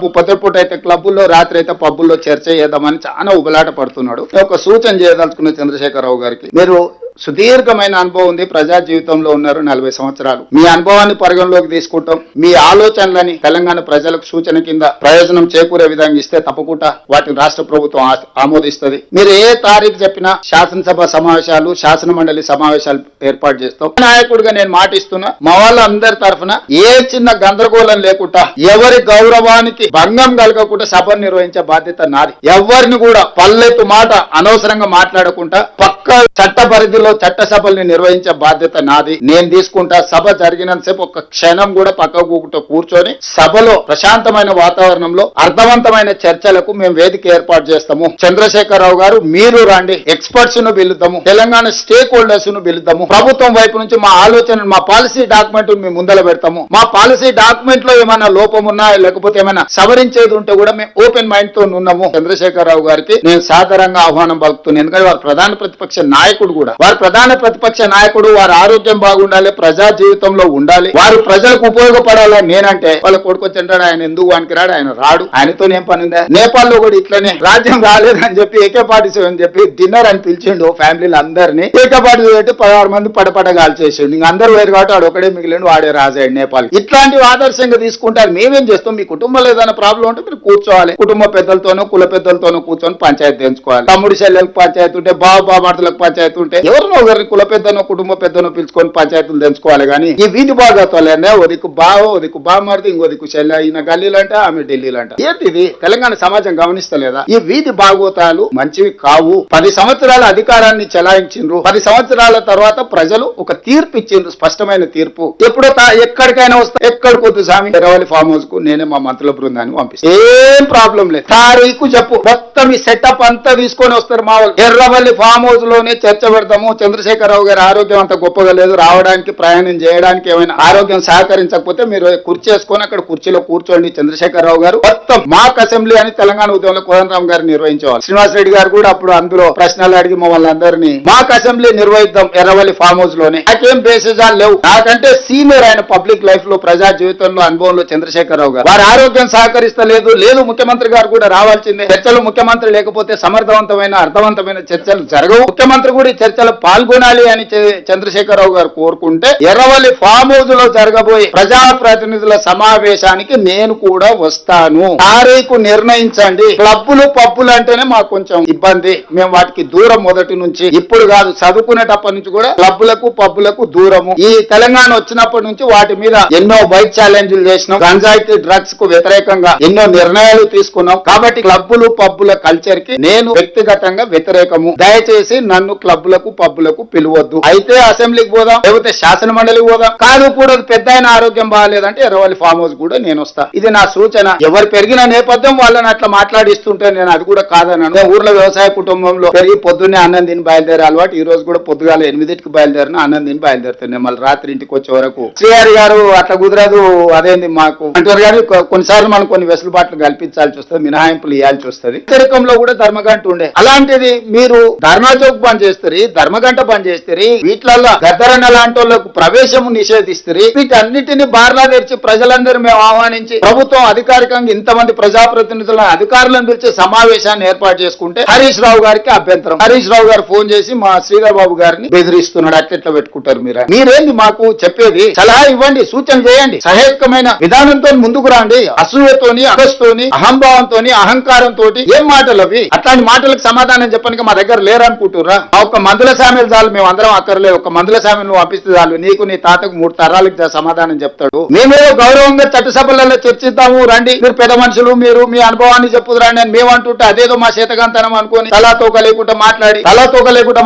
పొద్దుపూట అయితే క్లబ్బుల్లో, రాత్రి అయితే పబ్బుల్లో చర్చ చేద్దామని చాలా ఉబలాట పడుతున్నాడు. ఒక సూచన చేయదలుచుకున్న చంద్రశేఖరరావు గారికి, మీరు సుదీర్ఘమైన అనుభవం ఉంది, ప్రజా జీవితంలో ఉన్నారు 40 సంవత్సరాలు. మీ అనుభవాన్ని పరిగణలోకి తీసుకుంటాం, మీ ఆలోచనలని తెలంగాణ ప్రజలకు సూచన కింద ప్రయోజనం చేకూరే విధంగా ఇస్తే తప్పకుండా వాటిని రాష్ట్ర ప్రభుత్వం ఆమోదిస్తుంది. మీరు ఏ తారీఖు చెప్పినా శాసనసభ సమావేశాలు, శాసన మండలి సమావేశాలు ఏర్పాటు చేస్తాం. నాయకుడిగా నేను మాటిస్తున్నా, మా వాళ్ళందరి తరఫున ఏ చిన్న గందరగోళం లేకుండా, ఎవరి గౌరవానికి భంగం కలగకుండా సభను నిర్వహించే బాధ్యత నాది. ఎవరిని కూడా పల్లెత్తు మాట అనవసరంగా మాట్లాడకుండా పక్క చట్ట పరిధిలో చట్టసభల్ని నిర్వహించే బాధ్యత నాది. నేను తీసుకుంటా. సభ జరిగినంతసేపు ఒక్క క్షణం కూడా పక్కకు కూర్చొని సభలో ప్రశాంతమైన వాతావరణంలో అర్థవంతమైన చర్చలకు మేము వేదిక ఏర్పాటు చేస్తాము. చంద్రశేఖరరావు గారు, మీరు రండి, ఎక్స్పర్ట్స్ ను పిలుద్దాము, తెలంగాణ స్టేక్ హోల్డర్స్ ను పిలుద్దాము, ప్రభుత్వం వైపు నుంచి మా ఆలోచన, మా పాలసీ డాక్యుమెంట్ మేము ముందల పెడతాము. మా పాలసీ డాక్యుమెంట్ లో ఏమైనా లోపం ఉన్నా, లేకపోతే ఏమైనా సవరించేది ఉంటే కూడా మేము ఓపెన్ మైండ్ తో ఉన్నాము. చంద్రశేఖరరావు గారికి నేను సాధారణంగా ఆహ్వానం పలుకుతున్నాను. ఎందుకంటే వారు ప్రధాన ప్రతిపక్ష నాయకుడు కూడా, వారు ప్రధాన ప్రతిపక్ష నాయకుడు, వారి ఆరోగ్యం బాగుండాలి, ప్రజా జీవితంలో ఉండాలి, వారు ప్రజలకు ఉపయోగపడాలని నేనంటే వాళ్ళ కొడుకు వచ్చింటాడు, ఆయన ఎందుకు వానికి ఆయన రాడు, ఆయనతో ఏం పని ఉందా? నేపాల్ లో కూడా ఇట్లనే రాజ్యం రాలేదని చెప్పి AK-47 అని చెప్పి డిన్నర్ అని పిలిచిండు ఫ్యామిలీలు అందరినీ. AK-47 పెట్టి 16 మంది పడపడగాలు చేసిండు. ఇంక అందరూ వేరు కాబట్టి వాడు ఒకడే మిగిలిండు, వాడే రాజాడు నేపాల్. ఇట్లాంటివి ఆదర్శంగా తీసుకుంటారు. మేమేం చేస్తాం, మీ కుటుంబంలో ఏదైనా ప్రాబ్లం ఉంటే మీరు కూర్చోవాలి, కుటుంబ పెద్దలతోనో కుల పెద్దలతోనో కూర్చొని పంచాయతీ తెంచుకోవాలి. తమ్ముడి చెల్లెలకు పంచాయతీ ఉంటే, బావమరుదులకు పంచాయతీ ఉంటే, ఎవరినో ఒకరిని కుల పెద్దనో కుటుంబ పెద్దనో పిలుచుకొని పంచాయతీలు తెంచుకోవాలి. కానీ ఈ వీధి భాగత్వాలనే ఒదికు బావ, ఒదికు బావమరిది, ఇంకో దిక్కు చెల్లె, ఈయన గల్లీలంట, ఆమె ఢిల్లీలంట. ఏంటిది? తెలంగాణ సమాజం గమనిస్తలేదా? ఈ వీధి భాగవతాలు మంచివి కావు. 10 సంవత్సరాల అధికారాన్ని చెలాయించిండ్రు. 10 సంవత్సరాల తర్వాత ప్రజలు ఒక తీర్పు ఇచ్చిండ్రు, స్పష్టమైన తీర్పు. ఎప్పుడో ఎక్కడికైనా వస్తా, ఎక్కడికొద్దు స్వామి, ఎర్రవల్లి ఫామ్ హౌస్ కు నేనే మా మంత్రుల బృందాన్ని పంపిస్తాను, ఏం ప్రాబ్లం లేదు. తారీఖు చెప్పు, మొత్తం ఈ సెటప్ అంతా తీసుకొని వస్తారు మా వాళ్ళు. ఎర్రవల్లి ఫామ్ హౌస్ లోనే చర్చ పెడతాము. చంద్రశేఖరరావు గారి ఆరోగ్యం అంత గొప్పగా లేదు, రావడానికి ప్రయాణం చేయడానికి ఏమైనా ఆరోగ్యం సహకరించకపోతే మీరు కుర్చీ వేసుకొని అక్కడ కుర్చీలో కూర్చోండి. చంద్రశేఖరరావు గారు మొత్తం మాక్ అసెంబ్లీ అని తెలంగాణ ఉద్యమంలో కోదండరామ్ గారు నిర్వహించేవారు. శ్రీనివాస్ రెడ్డి గారు కూడా అప్పుడు అందులో ప్రశ్నలు అడిగి మమ్మల్ని అందరినీ మాక్ అసెంబ్లీ నిర్వహిద్దాం ఎర్రవల్లి ఫామ్ హౌస్ లోనే. నాకేం బేసిజాలు లేవు. నాకంటే సీనియర్ ఆయన పబ్లిక్ లైఫ్ లో, ప్రజా జీవితంలో, అనుభవంలో చంద్రశేఖరరావు గారు. వారి ఆరోగ్యం సహకరిస్తలేదు, లేదు ముఖ్యమంత్రి గారు కూడా రావాల్సిందే. చర్చలు ముఖ్యమంత్రి లేకపోతే సమర్థవంతమైన, అర్థవంతమైన చర్చలు జరగవు. ముఖ్యమంత్రి కూడా ఈ చర్చలు పాల్గొనాలి అని చంద్రశేఖరరావు గారు కోరుకుంటే, ఎర్రవల్లి ఫామ్ హౌస్ లో జరగబోయే ప్రజాప్రతినిధుల సమావేశానికి నేను కూడా వస్తాను. తారీఖు నిర్ణయించండి. క్లబ్బులు పబ్బులు అంటేనే మాకు కొంచెం ఇబ్బంది, మేము వాటికి దూరం మొదటి నుంచి. ఇప్పుడు కాదు, చదువుకునేటప్పటి నుంచి కూడా క్లబ్బులకు పబ్బులకు దూరము. ఈ తెలంగాణ వచ్చినప్పటి నుంచి వాటి మీద ఎన్నో బైక్ ఛాలెంజ్లు చేసినాం, గంజాయికి డ్రగ్స్ కు వ్యతిరేకంగా ఎన్నో నిర్ణయాలు తీసుకున్నాం. కాబట్టి క్లబ్బులు పబ్బుల కల్చర్ కి నేను వ్యక్తిగతంగా వ్యతిరేకము. దయచేసి నన్ను క్లబ్బులకు పబ్బులకు పిలవద్దు. అయితే అసెంబ్లీకి పోదాం, లేకపోతే శాసన మండలికి పోదాం. కాదు కూడా పెద్ద ఆయన ఆరోగ్యం బాగాలేదంటే ఎర్రవల్లి ఫామ్ హౌస్ కూడా నేను వస్తా. ఇది నా సూచన. ఎవరు పెరిగిన నేపథ్యం వాళ్ళని అట్లా మాట్లాడిస్తుంటే నేను అది కూడా కాదన్నాను. ఊర్లో వ్యవసాయ కుటుంబంలో పెరిగి పొద్దున్నే అన్నం తిని బయలుదేరే అలవాటు. ఈ రోజు కూడా పొద్దుగాల 8కి బయలుదేరిన అన్నం తిని బయలుదేరుతాను. మళ్ళీ రాత్రి ఇంటికి వచ్చే వరకు శ్రీహరి గారు అట్లా కుదరదు, అదేంది మాకు అంటారు. కానీ కొన్నిసార్లు మనం కొన్ని వెసులుబాట్లు కల్పించాల్సి వస్తుంది, మినహాయింపులు ఇవ్వాల్సి వస్తుంది. వ్యతిరేకంలో కూడా ధర్మగంట ఉండే. అలాంటిది మీరు ధర్నా చౌక్ బంద్ చేస్తారు, ధర్మగంట బంద్ చేస్తారు, వీటిలలో గద్దరన్న లాంటి వాళ్ళకు ప్రవేశం నిషేధిస్తారు. వీటన్నిటిని బార్లా తెరిచి ప్రజలందరూ మేము ఆహ్వానించి ప్రభుత్వం అధికారికంగా ఇంతమంది ప్రజాప్రతినిధులను, అధికారులను పిలిచే సమావేశాన్ని ఏర్పాటు చేసుకుంటే హరీష్ రావు గారికి అభ్యంతరం. హరీష్ రావు గారు ఫోన్ చేసి మా శ్రీధర్ బాబు గారిని బెదిరిస్తున్నాడు. అట్లా పెట్టుకుంటారు మీరేంది మాకు చెప్పేది? సలహా ఇవ్వండి, సూచన చేయండి, సహేతుకమైన విధానంతో ముందుకు రండి. అసూయతోని, అగస్తోని, అహంభావంతోని, అహంకారంతో ఏం మాటలు అవి? అట్లాంటి మాటలకు సమాధానం చెప్పడానికి మా దగ్గర లేరనుకుంటురా? ఒక మందుల సామెలు చాలు, మేము అందరం అక్కర్లేదు. ఒక మందుల సామెలు నువ్వు పంపిస్తే చాలు, నీకు నీ తాతకు 3 తరాలకు సమాధానం చెప్తాడు. మేమేదో గౌరవంగా చట్టసభలలో చర్చిద్దాము రండి, మీరు పెద్ద మనుషులు, మీరు మీ అనుభవాన్ని చెప్పుదు రండి అని మేము అంటుంటే అదేదో మా చేతకంతనం అనుకుని తలా తోక లేకుండా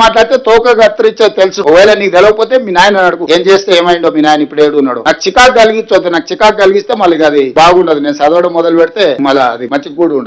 మాట్లాడితే తోక కత్తిరించే తెలుసు. ఒకవేళ నీకు తెలియకపోతే మీ నాయన అడుగు, ఏం చేస్తే ఏమైందో మీ నాయన ఇప్పుడు ఏడున్నాడు. నాకు చికాకు కలిగించొద్దు. నాకు చికాకు కలిగిస్తే మళ్ళీ అది బాగుండదు. నేను చదవడం మొదలు పెడితే మళ్ళీ అది మంచిగా కూడా ఉండదు.